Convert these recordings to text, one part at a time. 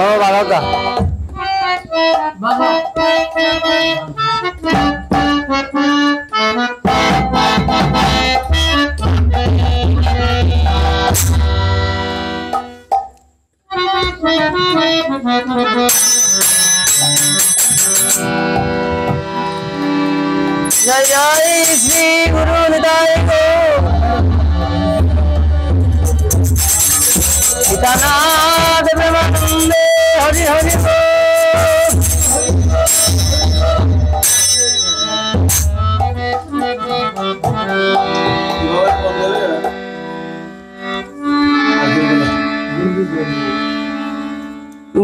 বাবা ভালো কা বাবা जय जय श्री गुरु निताय को पितानाथ ब्रह्मानंदे हरि हरि को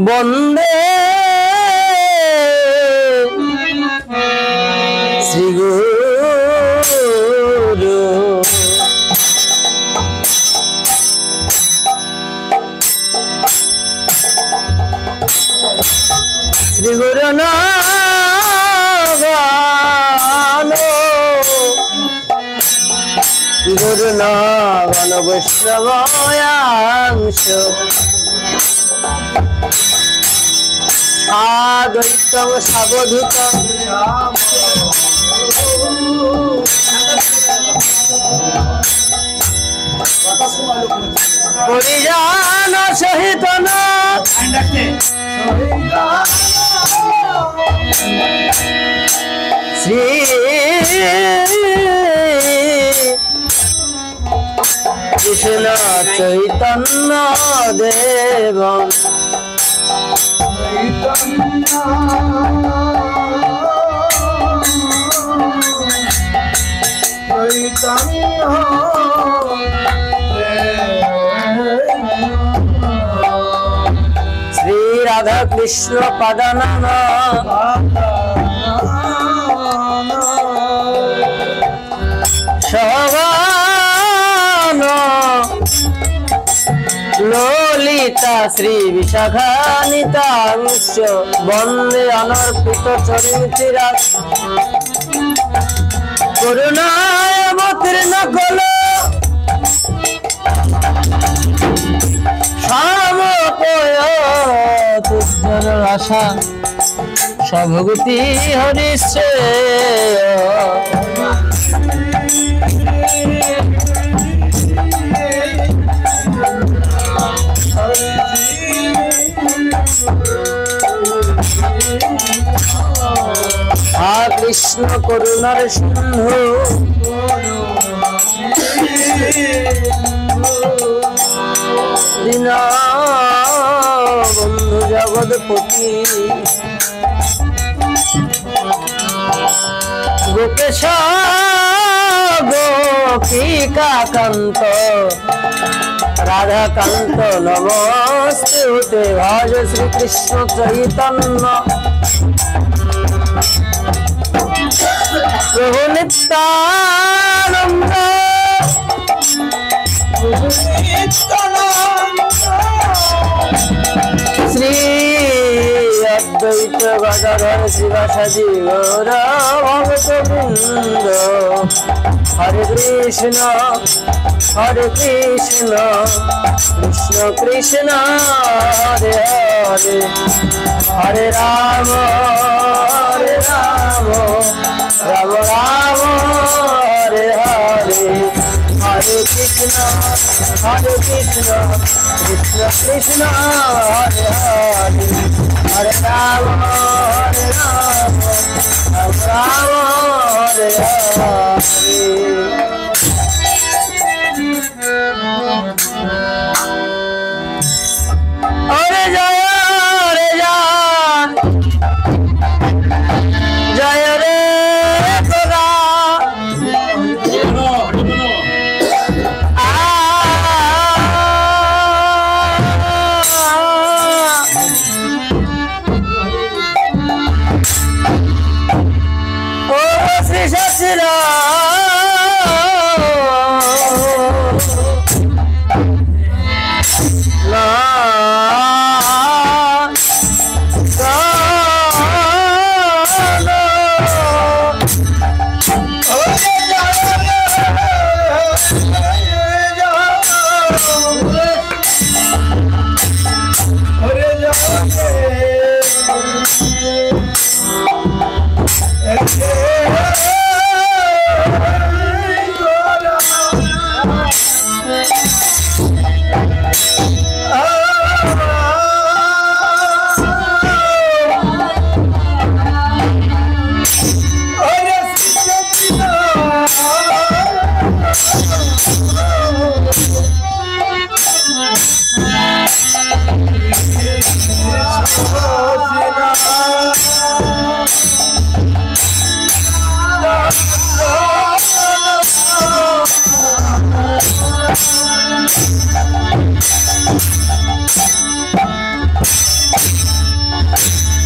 वंदे श्री गुरु श्री गुरु नागानो गुरु नागन वैष्णवायांश आद्वैतम सावधूतम परिजान सहित श्री कृष्ण चैतन्य देव श्री राधा कृष्ण पदनम ललिता श्री विशाखानितांश वंदे अनर्पित चरित्रा करुणाय अवतीर्ण कल तुझर आशा सभगति हरिश्रेय कृष्ण करुणार सिंधु दीना बंधु जगदपति गोपेश गोपिका कांत राधा कांत नमस्ते भज श्री कृष्ण चैतन्य प्रभु नित्यानंद श्री अद्वैत गदाधर शिवासादि गौर भक्त वृंद हरे कृष्ण कृष्ण कृष्ण हरे हरे हरे राम राम राम हरे हरे हरे कृष्ण कृष्ण कृष्ण हरे हरे हरे राम राम हरे हरे अरे जय जय रे गोरा ओ Shri सचिरा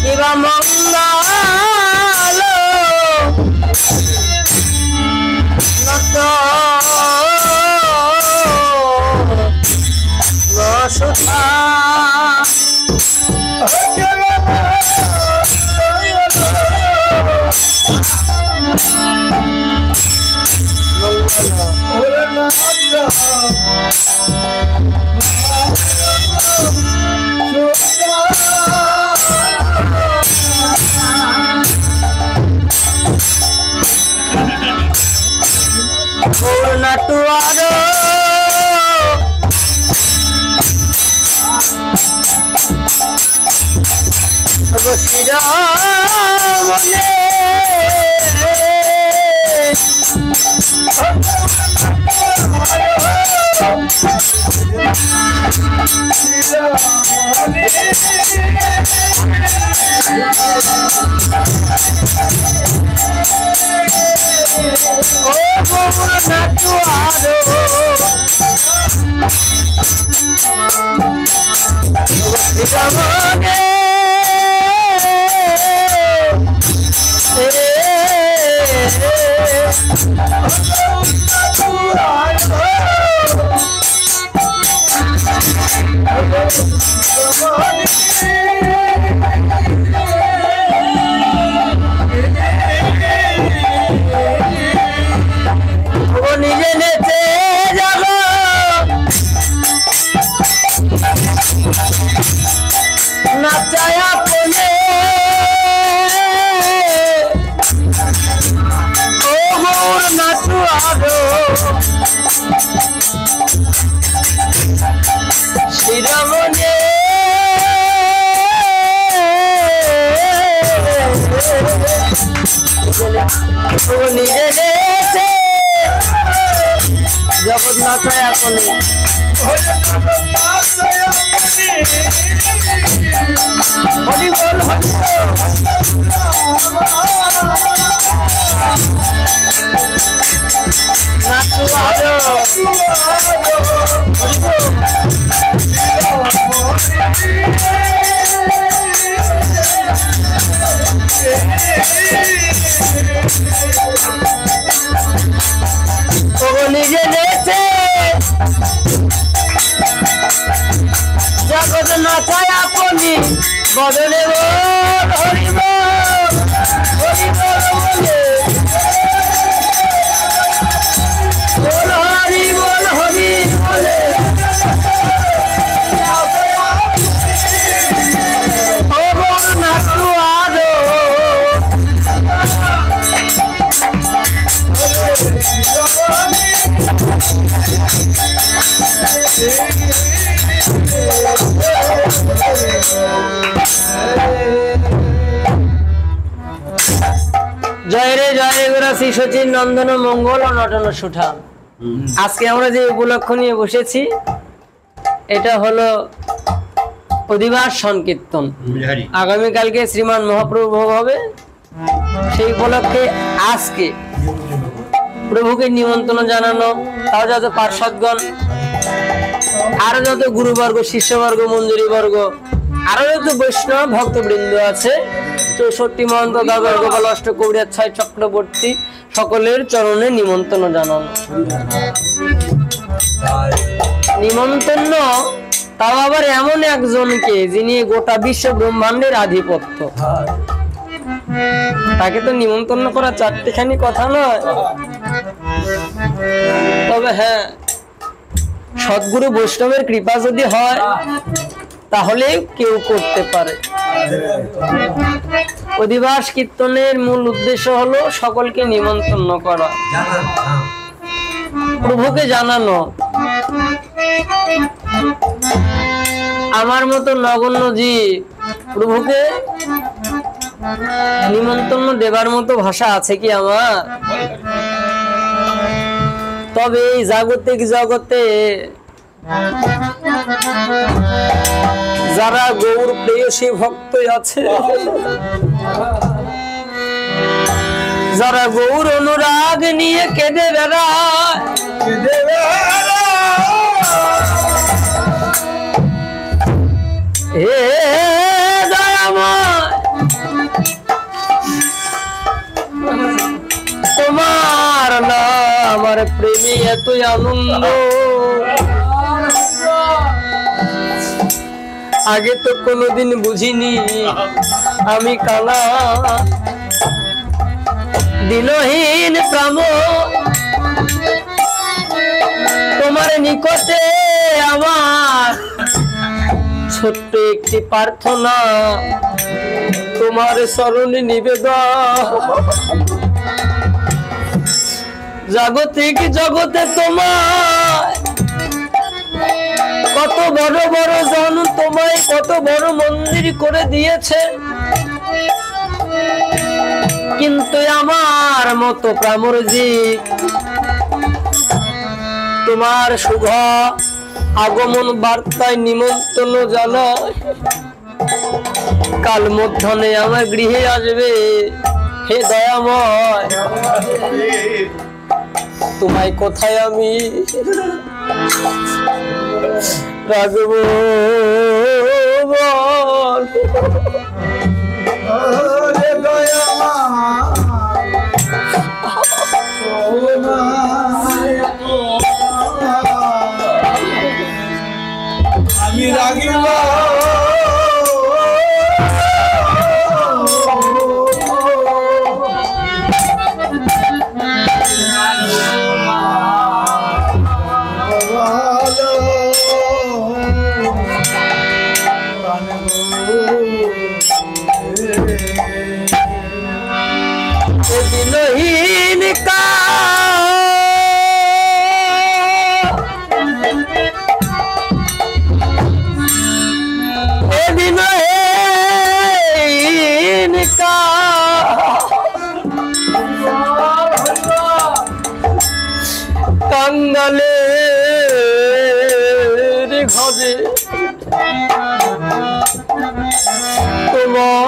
Iba mangalo nato nasutha Natuado Agosira mone Nachaya pone oh natuado Shiramone oh nije dete jagat nachaya pone Hori bol nije dete jagat nachaya poni বদলে বল হরি বল বলে বল হরি বলে ও বল নাচুয়াদো জয় রে জয় গুরু শ্রী সচিন নন্দন মঙ্গল ও নটন সুঠা। আজকে আমরা যে উপলক্ষ নিয়ে বসেছি এটা হলো অধিবাস সংকীর্তন। আগামীকালকে শ্রীমান মহাপ্রভু ভোগ হবে, সেই উপলক্ষে আজকে প্রভুকে নিমন্ত্রণ জানানো, তাও যত পার্ষদগণ, আরো যত গুরুবর্গ, শিষ্যবর্গ, মঞ্জুরিবর্গ, আরো যত বৈষ্ণব ভক্তবৃন্দ আছে, 64 মহন্ত, দাদর গোপাল, অষ্টকৌড়িয়া, 6 চক্রবর্তী, সকলের চরণে নিমন্ত্রণ জানানো। নিমন্ত্রণ তাও আবার এমন একজনকে যিনি গোটা বিশ্ব ব্রহ্মাণ্ডের আধিপত্য, তাকে তো নিমন্ত্রণ করা চারটিখানি কথা নয়। তবে হ্যাঁ, সদ্গুরু বৈষ্ণবের কৃপা যদি হয় তাহলে কেউ করতে পারে। অধিবাস কীর্তনের মূল উদ্দেশ্য হলো সকলকে নিমন্ত্রণ করা, প্রভুকে জানানো। আমার মতো নগণ্য জীব প্রভুকে নিমন্ত্রণ দেবার মতো ভাষা আছে কি আমার? তবে এই জাগতিক জগতে যারা গৌর প্রেয়সী ভক্ত আছে, যারা গৌর অনুরাগ নিয়ে কেঁদে বেড়ায়, হে দয়াময়, তোমার না আমার প্রেমী এতই আনন্দ, আগে তো কোনোদিন বুঝিনি আমি কানা। দিনহীন প্রাণ তোমার নিকটে আমার ছোট্ট একটি প্রার্থনা, তোমার চরণে নিবেদন। জাগতিক জগতে তোমার কত বড় বড় জন তোমায় কত বড় মন্দির করে দিয়েছে, কিন্তু আমার মতো প্রামরজি তোমার শুভ আগমন বার্তায় নিমন্ত্রণ জানায়। কাল মধ্যাহ্নে আমার গৃহে আসবে, হে দয়াময়, তোমায় কোথায় আমি রাখব বল? আমি রাগিব দিনহীন কাঙ্গালের ঘরে তোমার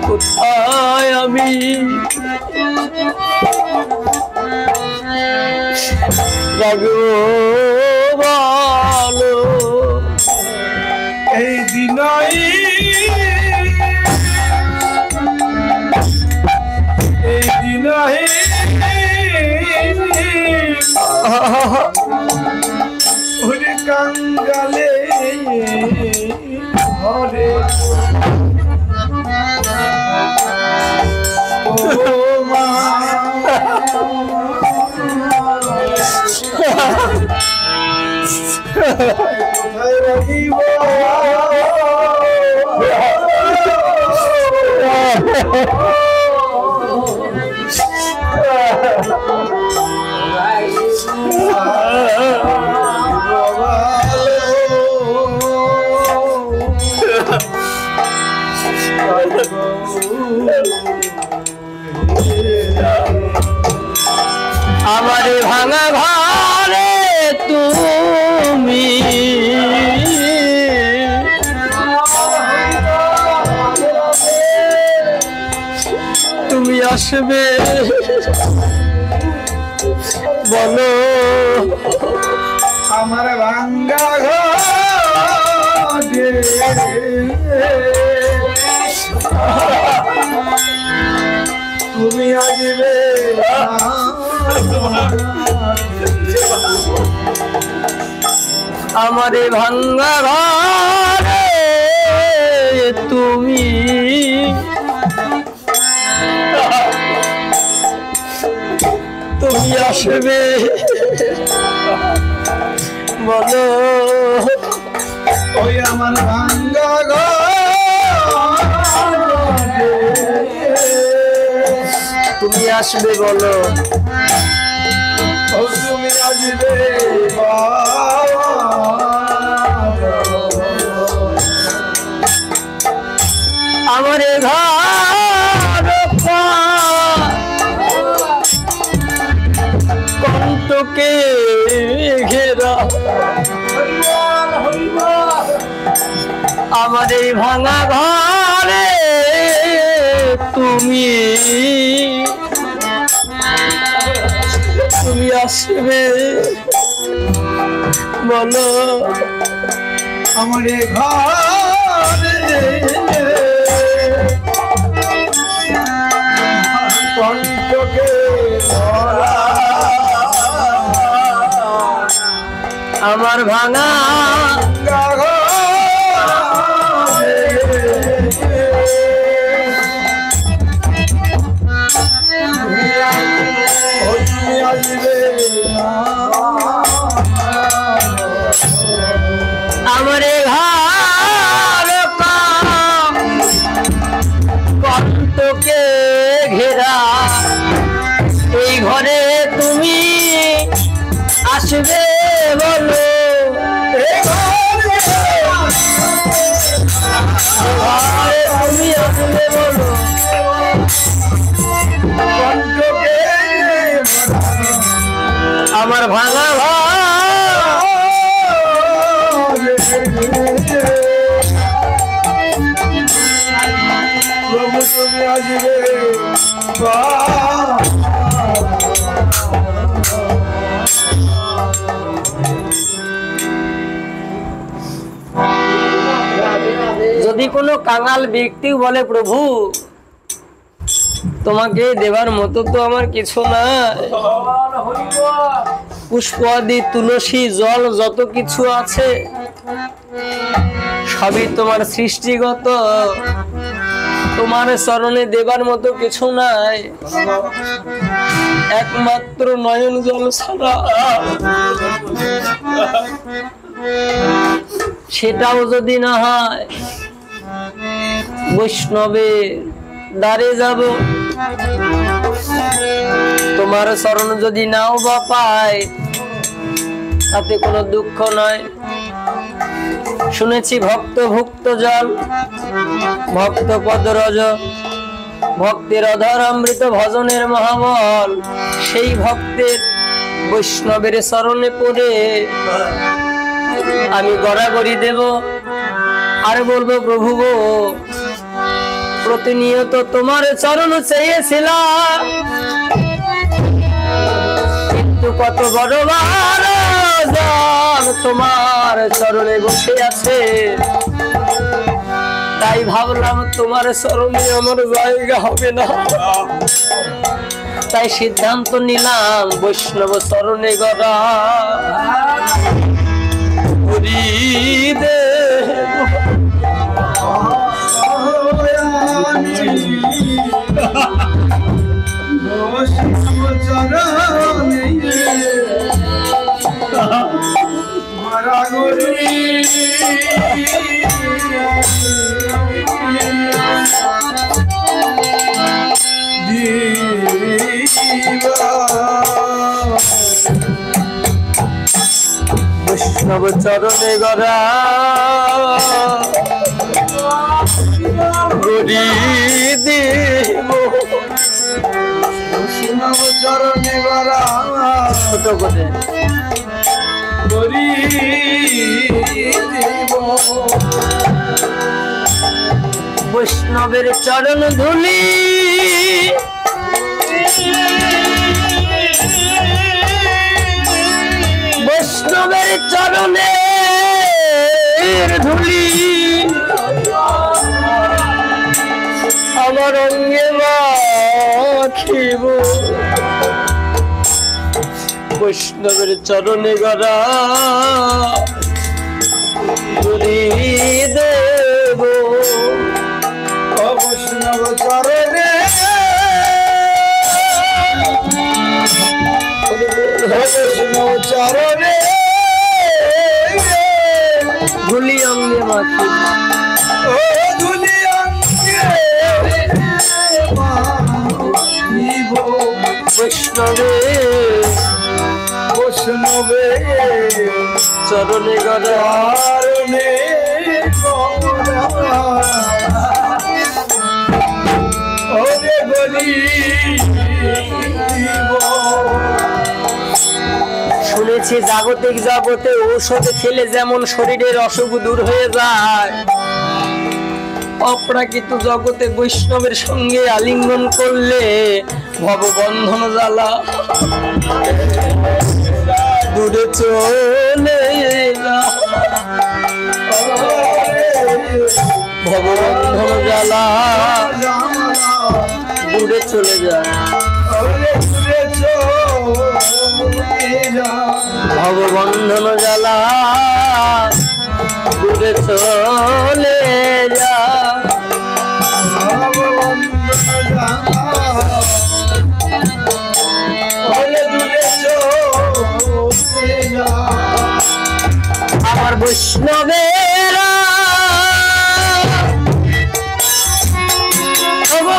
কোথায় আমি রাখবো ভালো? এই দিনই ওরে কাঙ্গালে ঘরে ও মা কোথায় রাখিব আমার ভাঙা ঘরে তুমি তুমি আসবে বলো? আমার ভাঙ্গা ঘরে তুমি আসবে আমার ভাঙ্গা ঘরে তুমি তুমি আসবে বলো? ওই আমার ভাঙ্গা ঘর তুমি আসবে বলো, ও তুমি আসবে আমার এ ঘর কণ্টকে ঘেরা, আমার এই ভাঙা ঘরে তুমি তুমি আসবে বলো, আমার এ ঘরে কণ্ঠকে ভরা আমার ভাঙা আমার এ ঘর কণ্ঠকে ঘেরা, এই ঘরে তুমি আসবে বলো, ঘরে তুমি আসবে বলো, আমার ভাঙা ঘর প্রভু তুমি আসবে যদি কোনো কাঙাল ব্যক্তিও বলে প্রভু তোমাকে দেবার মতো তো আমার কিছু না, পুষ্প আদি তুলসী জল যত কিছু আছে সবই তোমার সৃষ্টিগত, তোমার চরণে দেবার মতো কিছু নাই, একমাত্র নয়ন জল ছাড়া, সেটাও যদি না হয় বৈষ্ণবের দ্বারে যাব, তোমার চরণ যদি নাও বা পায় তাতে কোনো দুঃখ নয়। শুনেছি ভক্ত ভুক্ত জল, ভক্ত পদরজ, ভক্তের অধর অমৃত ভজনের মহাবল, সেই ভক্তের বৈষ্ণবের চরণে পড়ে আমি গড়াগড়ি দেব আর বলবো প্রভু গো প্রতিনিয়ত তোমার চরণ চেয়েছিলাম, কিন্তু কত বড় ভালোবাসা তোমার চরণে বসে আছে, তাই ভাবলাম তোমার চরণে আমার জায়গা হবে না, তাই সিদ্ধান্ত নিলাম বৈষ্ণব চরণে গড়া বৈষ্ণব চরণে গড়া গড়ি দিব, বৈষ্ণব চরণে গড়া ছোট করে গড়ি দিব, বৈষ্ণবের চরণ ধুলি বৈষ্ণবের চরণে ধুলি আমার অঙ্গে মাখিব, বৈষ্ণবের চরণে গড়া ধুলি দেব, বৈষ্ণব চরণে বৈষ্ণব চরণে ধুলি অঙ্গে মাখি ও ধুলি অঙ্গে মাখিব বৈষ্ণবে বৈষ্ণবে চরণে গড়া কারণে ওরে গরিব শুনেছি জাগতিক জগতে ঔষধ খেলে যেমন শরীরের অসুখ দূর হয়ে যায়, অপ্রাকৃত জগতে বৈষ্ণবের সঙ্গে আলিঙ্গন করলে ভববন্ধন জ্বালা দূরে চলে যায়। ভববন্ধন জ্বালা দূরে চলে যায়। ভববন্ধন জ্বালা দূরে চলে যায়। আমার বৈষ্ণবেরা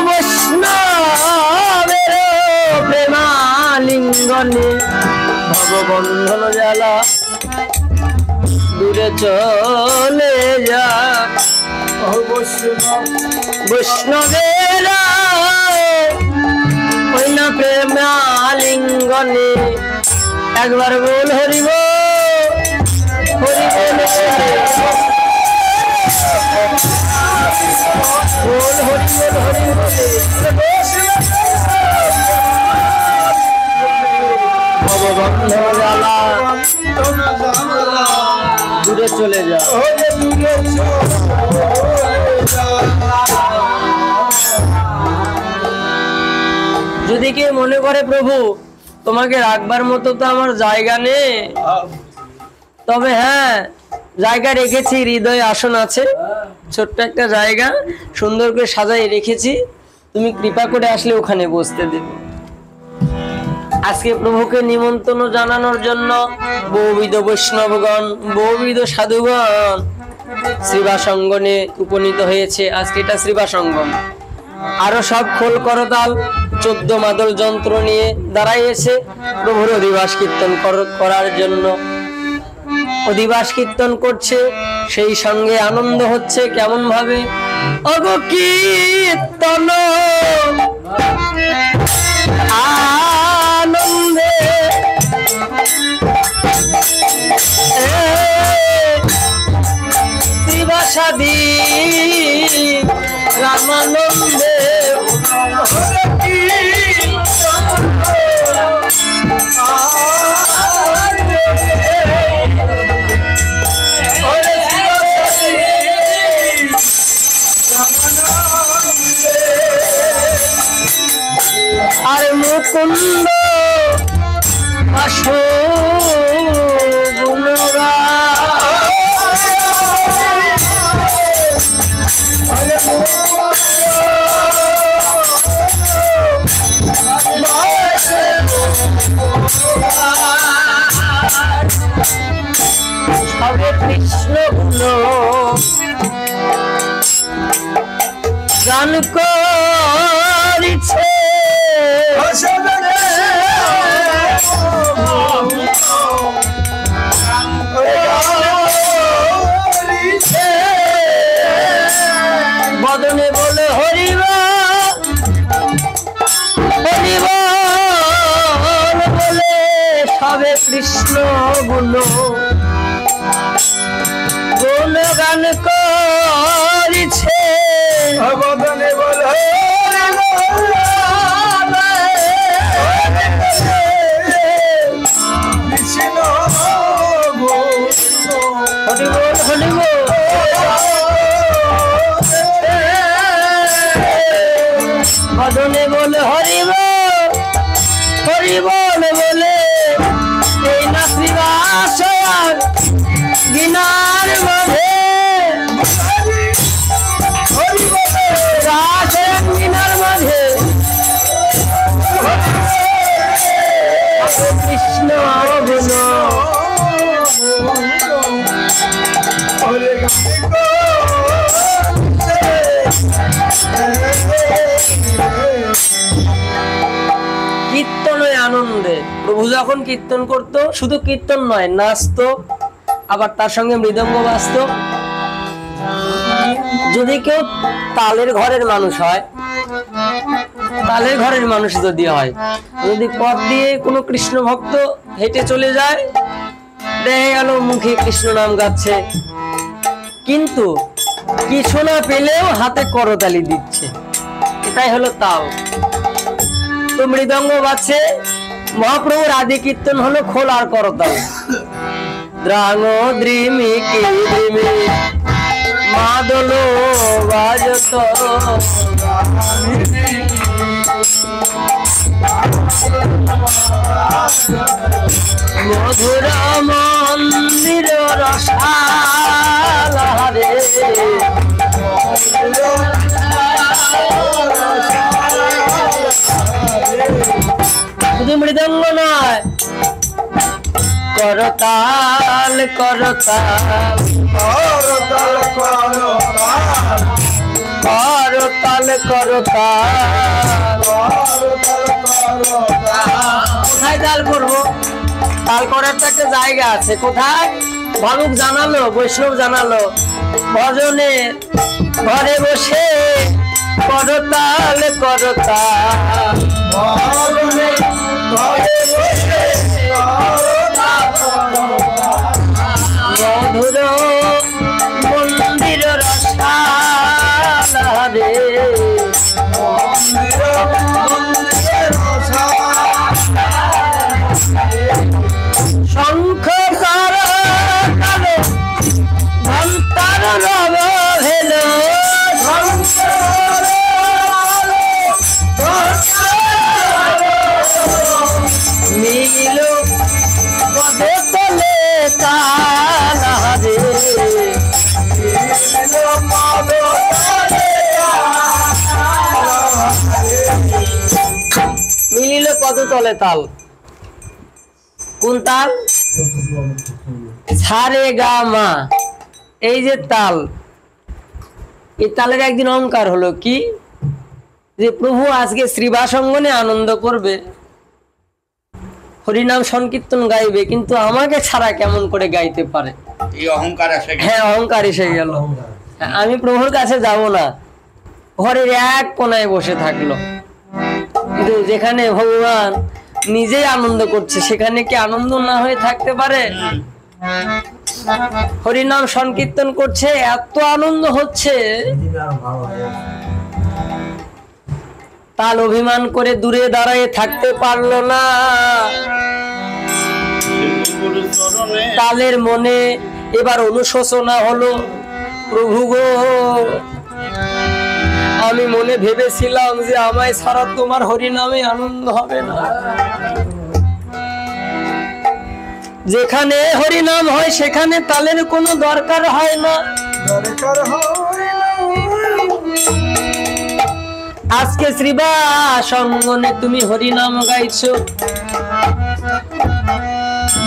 বৈষ্ণবের প্রেমালিঙ্গনে ভববন্ধন জ্বালা দূরে চলে যায়। বৈষ্ণবেরা ওই না প্রেমালিঙ্গনে একবার বল হরিব হরিবল বল হরিবল হরিবলে ভববন্ধন জ্বালা দূরে চলে যায়। যদি কেউ মনে করে প্রভু তোমাকে রাখবার মতো তো আমার জায়গা নেই, তবে হ্যাঁ জায়গা রেখেছি, হৃদয়ে আসন আছে, ছোট্ট একটা জায়গা সুন্দর করে সাজাই রেখেছি, তুমি কৃপা করে আসলে ওখানে বসতে দেবে। আজকে প্রভুকে নিমন্ত্রণ জানানোর জন্য বহুবিধ বৈষ্ণবগণ বহুবিধ সাধুগণ শ্রীবাসঙ্গনে উপনীত হয়েছে। আজকে এটা শ্রীবাসঙ্গম, আরো সব খোল করতাল 14 মাদল যন্ত্র নিয়ে দাঁড়াইয়েছে প্রভুর অধিবাস কীর্তন করার জন্য। অধিবাস কীর্তন করছে, সেই সঙ্গে আনন্দ হচ্ছে। কেমন ভাবে? অগ কীর্তন আনন্দে শ্রীবাসাদি রামানন্দে আর মুকুন্দ আসো গুণরা সবে কৃষ্ণ গুণ গান করিছে বদনে বলে হরিবা হরিবা বলে সবে কৃষ্ণ গুণ গুণ গান করিছে বদনে বলে হরিবল হরিবল বদনে বলে হরিব হরিবল বলে এই নাচিবাস গিনার মাঝে হরিবল কীর্তনে আনন্দে প্রভু যখন কীর্তন করতো, শুধু কীর্তন নয়, নাচতো, আবার তার সঙ্গে মৃদঙ্গ বাজতো। যদি কেউ তালের ঘরের মানুষ হয়, তালের ঘরের মানুষ যদি হয়, যদি পথ দিয়ে কোনো কৃষ্ণ ভক্ত হেঁটে চলে যায়, দেখা গেল মুখে কৃষ্ণ নাম গাচ্ছে, কিন্তু কিছু না পেলেও হাতে করতালি দিচ্ছে, এটাই হলো তাল। তো মৃদঙ্গ বাজছে, মহাপ্রভুর আদি কীর্তন হলো খোল আর করতাল। দ্রাঙ দ্রিমি কি দ্রিমি মাদলো বাজত, মধুর মন্দির রসালারে, শুধু মৃদঙ্গ নয়, করতাল করতাল করতাল করতাল। কোথায় তাল করবো? তাল করার তো একটা জায়গা আছে, কোথায়? ভালুক জানালো, বৈষ্ণব জানালো, ভজনে ঘরে বসে করতাল করতাল, মধুর মন্দির রসালারে, শঙ্খ কালো ঘন্টার রব হেল, মিলিল পদে তলে তালারে, মিলিল পদতলে তাল। কোন তাল? সারে গা মা, এই যে তাল, এই তালের একদিন অহংকার হলো কি, যে প্রভু আজকে শ্রীবাসঙ্গনে আনন্দ করবে, হরিনাম সংকীর্তন গাইবে, কিন্তু আমাকে ছাড়া কেমন করে গাইতে পারে? এই অহংকার এসে গেল। হ্যাঁ, অহংকার এসে গেল। আমি প্রভুর কাছে যাব না, ঘরের এক কোনায় বসে থাকলো। কিন্তু যেখানে ভগবান নিজেই আনন্দ করছে, সেখানে কি আনন্দ না হয়ে থাকতে পারে? হরিনাম সংকীর্তন করছে, এত আনন্দ হচ্ছে, তাল অভিমান করে দূরে দাঁড়ায় থাকতে পারলো না। তালের মনে এবার অনুশোচনা হলো, প্রভু গো, আমি মনে ভেবেছিলাম যে আমায় ছাড়া তোমার হরিনামে আনন্দ হবে না। যেখানে হরিনাম হয় সেখানে তালের কোনো দরকার হয় না। আজকে শ্রীবাসঙ্গনে তুমি হরিনাম গাইছো,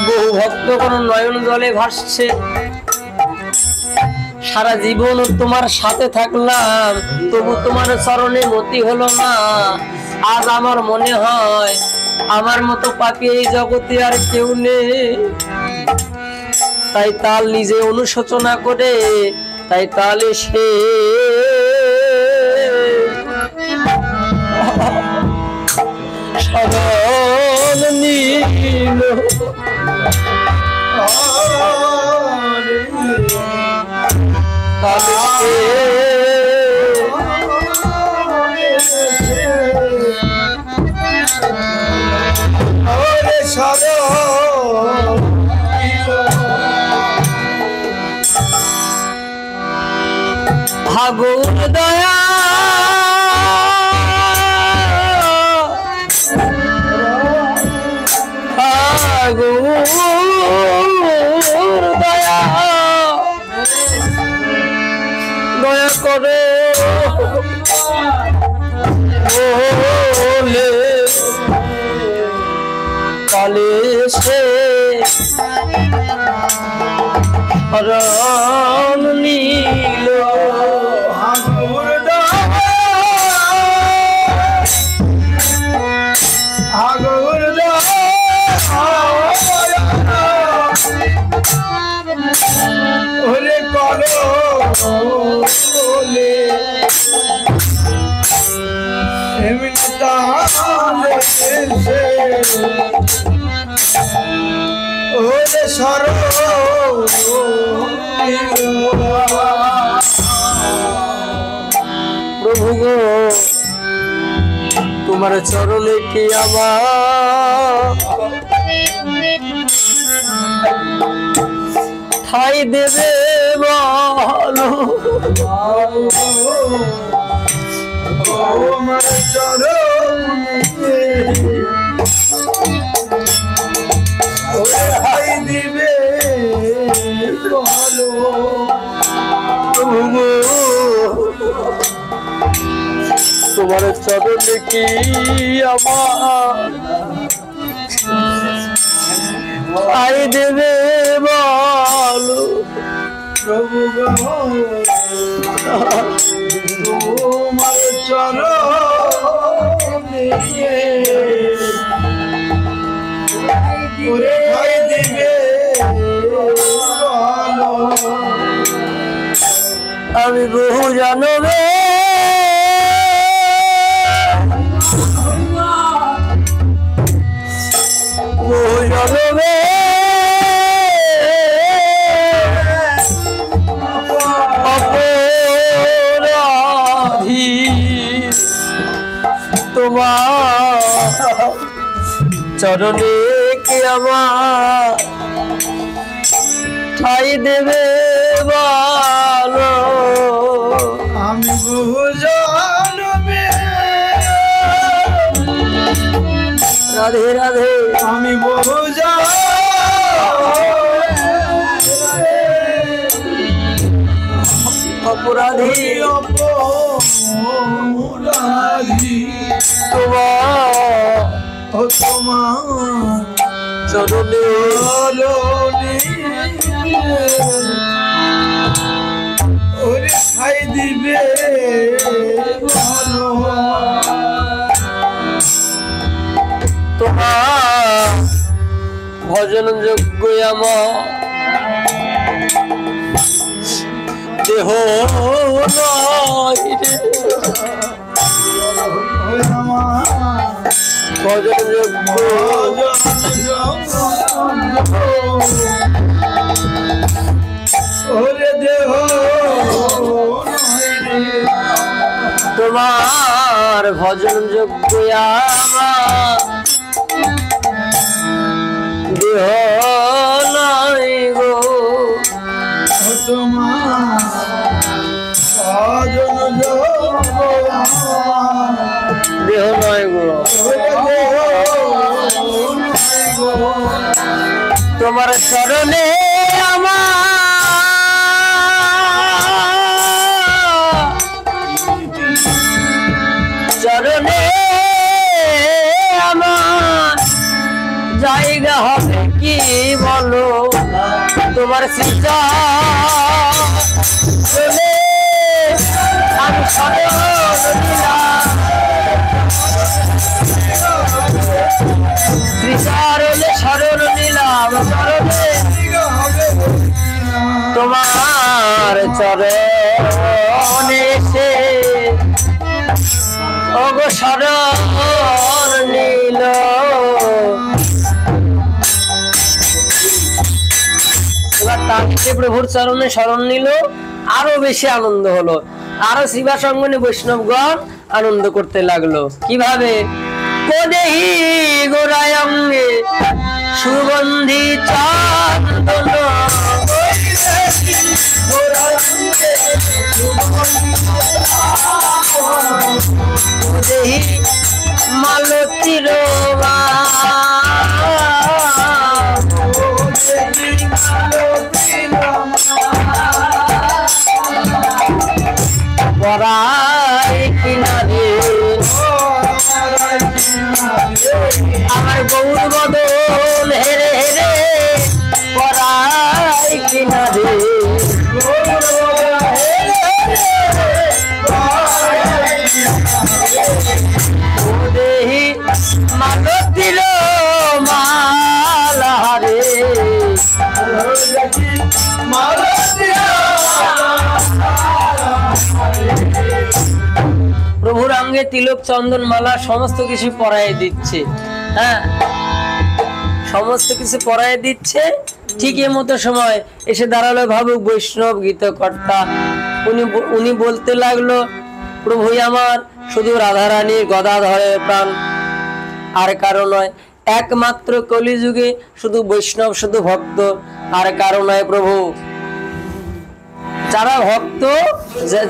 বহু ভক্ত কোন নয়ন জলে ভাসছে, সারা জীবন তোমার সাথে থাকলাম, তবু তোমার চরণে মতি হলো না। আজ আমার মনে হয় আমার মতো পাপী এই জগতে আর কেউ নেই। তাই তাল নিজে অনুশোচনা করে, তাই তাল এসে শরণ নিল। ভাগর দয়া দয়া দয়া করে বলে কালে সে শরণ নি বলে এমনি তাহলে সে ওরে সরো প্রভু গো তোমার চরণে কি আমার ঠাই দেবে বলো আমার চরণে ওরে ঠাই দিবে বলো প্রভু গো তোমার চরণে কি আমার ঠাই দেবে বলো প্রভু গো তোমার চরণে ওরে ঠাই দিবে বলো আমি বহু জানবে বহু জানবে অপরাধী তোমার চরণে কি আমার ঠাই দেবে বলো আমি বহু জানবে রাধে রাধে আমি বহু অপরাধী অপরাধী তোমার ও তোমার চরণে চরণে ওরে ঠাই দিবে ভালো তোমার ভজন যোগ্য আমার দেহ নয় রে। ভজন যোগ্য ওরে দেহ তোমার ভজন যোগ্য আমার দেহ নয় গো তোমার দেহ নয় গো তোমার চরণে আমার চরণে আমার জায়গা হবে কি বলো তোমার সীতা আমি শরণ নিলাম চরণে তোমার চরণে সে ওগো শরণ নিল এবার তাকে প্রভুর চরণে শরণ নিল আরো বেশি আনন্দ হলো আরো শিবা সঙ্গনে বৈষ্ণবগণ আনন্দ করতে লাগলো কিভাবে কোদেহি গোরায়ঙ্গে সুগন্ধি চন্দন কোদেহি মালতীর পরাই কিনারে আমার গৌর বদল হেরে হেরে পরাই কিনারে দেহি মালতীর মালারে সঙ্গে তিলক চন্দন মালা সমস্ত কিছু পরায় দিচ্ছে। হ্যাঁ, সমস্ত কিছু পরায় দিচ্ছে। ঠিক এ মতো সময় এসে দাঁড়ালো ভাবুক বৈষ্ণব গীতকর্তা। উনি বলতে লাগলো, প্রভু আমার শুধু রাধারানীর গদাধরের প্রাণ, আর কারো নয়। একমাত্র কলিযুগে শুধু বৈষ্ণব, শুধু ভক্ত, আর কারো নয় প্রভু। যারা ভক্ত,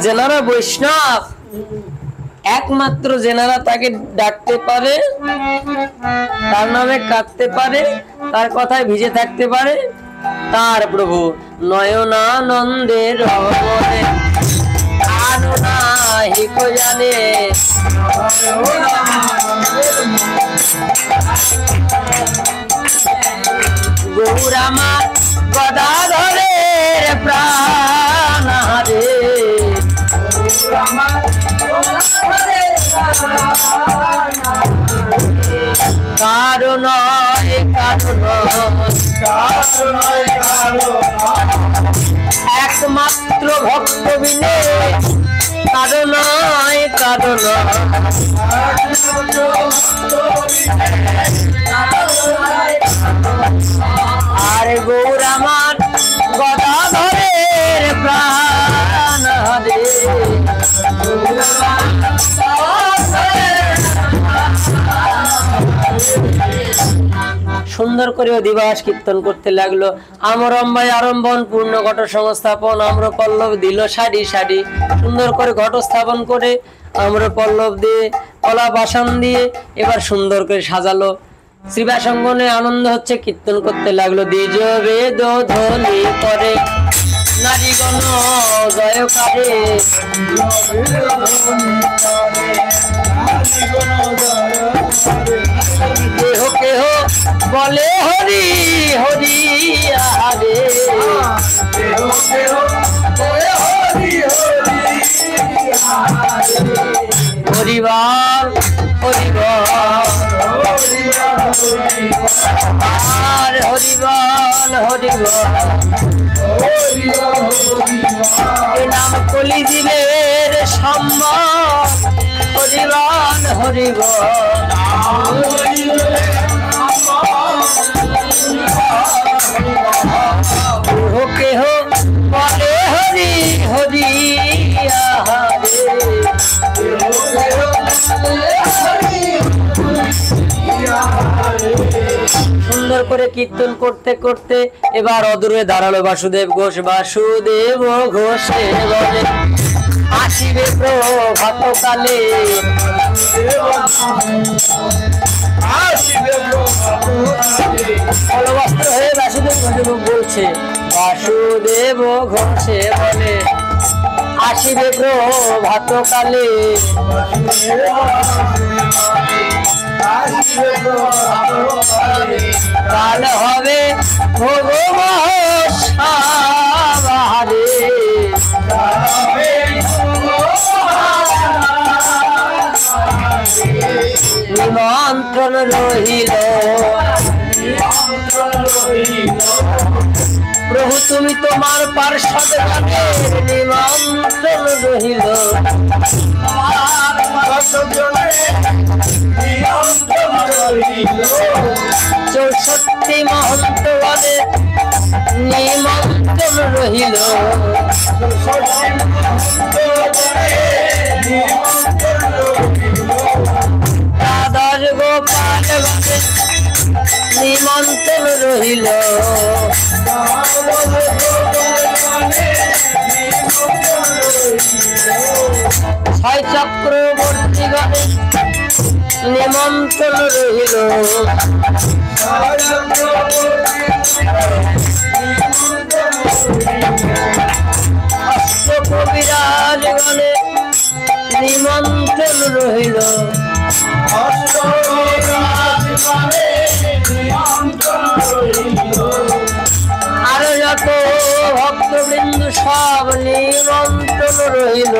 যেনারা বৈষ্ণব, একমাত্র যেনারা তাকে ডাকতে পারে, তার নামে কাঁদতে পারে, তার কথায় ভিজে থাকতে পারে, তার প্রভু নয়নানন্দের রমণে আনুনাহিক জানে। গৌর আমার গদাধরের প্রাণ রে, কারণ একমাত্র ভক্ত বিনে, কারণ কারণ আর গৌর আমার গদাধরের প্রাণ রে। সুন্দর করে অধিবাস কীর্তন করতে লাগলো। আমরম্বায় আরম্ভন পূর্ণ ঘট সংস্থাপন, আম্র পল্লব দিল সারি সারি। সুন্দর করে ঘট স্থাপন করে আম্র পল্লব দিয়ে, কলা বাসন দিয়ে এবার সুন্দর করে সাজালো। শ্রীবাসঙ্গনে আনন্দ হচ্ছে, কীর্তন করতে লাগলো। দ্বিজ বেদ ধ্বনি করে নারীগণ জয়কারে, কেহ কেহ বলে হরি হরি আরে, হরিবল হরিবল আর হরিবল হরিবল। এ নাম কলিযুগের সম্মান, হরিবল হরিবল। কেহ বলে হরি হরি আহারে, সুন্দর করে কীর্তন করতে করতে এবার অদূরে দাঁড়ালো বাসুদেব ঘোষ। বাসুদেব ঘোষে বলে আসিবে প্রভাতকালে, অলবস্ত্র হয়ে বাসুদেব ঘোষে বলছে, বাসুদেব ঘোষে বলে আসিবে প্রভাতকালে, কাল হবে ভগবানে, নিমন্ত্রণ রহিল প্রভু তুমি তোমার পার্শ্বদ নিমন্ত্রণ রহিল। 64 মহন্ত গণে নিমন্ত্রণ রহিল। দাদার গোপাল গণে নিমন্ত্রণ রহিল। ছয় চক্রবর্তী গণে নিমন্ত্রণ রহিল। অষ্ট কবিরাজ গণে নিমন্ত্রণ রহিল। আরো যত ভক্তবৃন্দ সব নিমন্ত্রণ রহিল।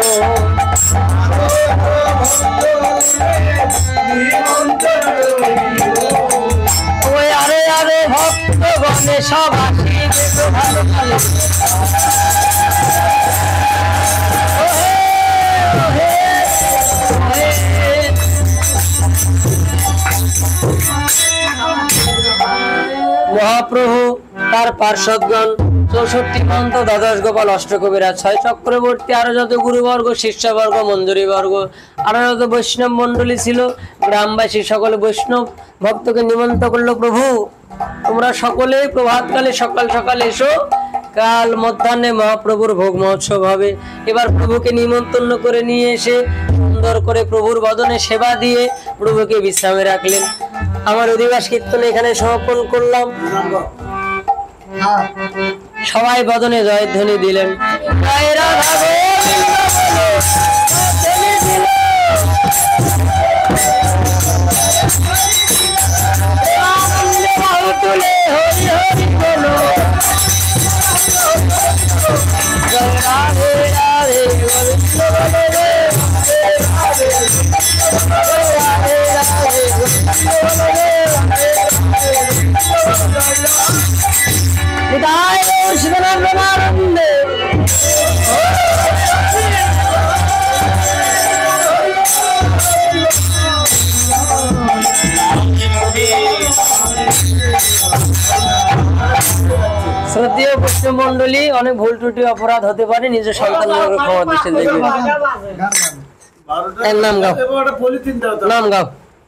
ওই আরে আরে ভক্তগণে সব আসিবে ভালো ভালো। ওহে ওহে ওহে মহাপ্রভু তার পার্শ্বদগণ 64 মন্ত্র, দ্বাদশ গোপাল, অষ্টকবিরা, 6 চক্রবর্তী, আরো যত গুরুবর্গ, শিষ্যবর্গ, মঞ্জুরিবর্গ, আরো যত বৈষ্ণব মন্ডলী ছিল, গ্রামবাসী সকলে বৈষ্ণব ভক্তকে নিমন্ত্রণ করলো, প্রভু তোমরা সকলেই প্রভাতকালে সকাল সকাল এসো, কাল মধ্যাহ্নে মহাপ্রভুর ভোগ মহোৎসব হবে। এবার প্রভুকে নিমন্ত্রণ করে নিয়ে এসে সুন্দর করে প্রভুর বদনে সেবা দিয়ে প্রভুকে বিশ্রামে রাখলেন। আমার অধিবাস কীর্তন এখানে সমাপন করলাম। সবাই বদনে জয়ধ্বনি দিলেন। জয় রাধা গোবিন্দ বলো, জয়ধ্বনি দিল। আনন্দে বাহু তুলে হরি হরি বলো। জয় রাধে রাধে গোবিন্দ বলো রে, রাধে রাধে রাধে গোবিন্দ বলো রে, বিদায় শিবনানন্দে। শ্রদ্ধেয় বৈষ্ণব মন্ডলী, অনেক ভুল ত্রুটি অপরাধ হতে পারে, নিজের সন্তানদের ক্ষমা দৃষ্টি দেখবেন। নাম গাও, নাম গাও।